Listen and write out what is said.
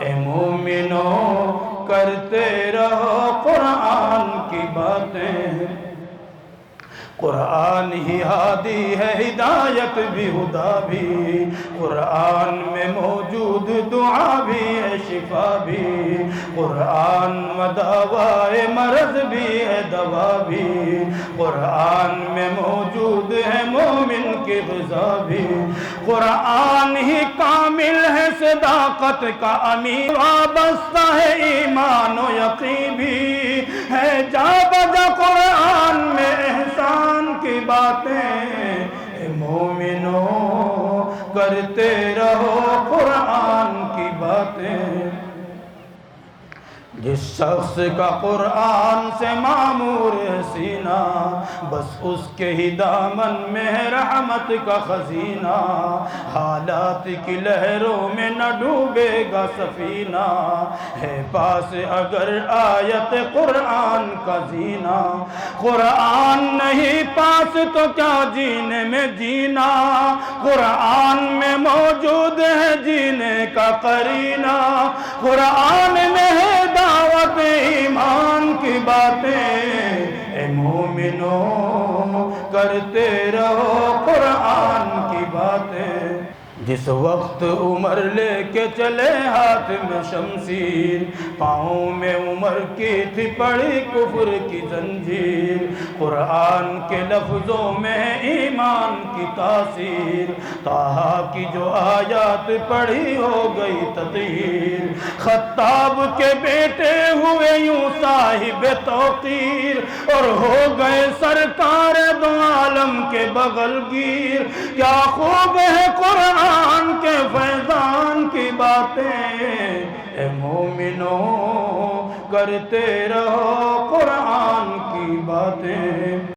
اے مومنو کرتے رہو قرآن کی باتیں، قرآن ہی ہادی ہے، ہدایت بھی ہدا بھی، قرآن میں موجود دعا بھی ہے، شفا بھی، قرآن مداوائے مرض بھی ہے، دوا بھی، قرآن میں موجود ہے مومن کی غذا بھی، قرآن ہی کامل ہے، صداقت کا امین، وابستہ ہے ایمان و یقین بھی ہے، جا بجا قرآن میں احسان کی باتیں، اے مومنو کرتے رہو قرآن کی باتیں۔ جس شخص کا قرآن سے معمور ہے سینہ، بس اس کے ہی دامن میں ہے رحمت کا خزینہ، حالات کی لہروں میں نہ ڈوبے گا سفینہ، ہے پاس اگر آیت قرآن کا زینہ، قرآن نہیں پاس تو کیا جینے میں جینا، قرآن میں موجود ہے جینے کا قرینہ، قرآن میں ہے دعوت ایمان کی باتیں، اے مومنو کرتے رہو قرآن کی باتیں۔ جس وقت عمر لے کے چلے ہاتھ میں شمشیر، پاؤں میں عمر کی تھی پڑی کفر کی زنجیر، قرآن کے لفظوں میں ایمان کی تاثیر، طٰہٰ کی جو آیات پڑھی ہو گئی تطہیر، خطاب کے بیٹے ہوئے یوں صاحب توقیر، اور ہو گئے سرکار دو عالم کے بغل گیر، کیا خوب ہے قرآن کے فیضان کی باتیں، اے مومنو کرتے رہو قرآن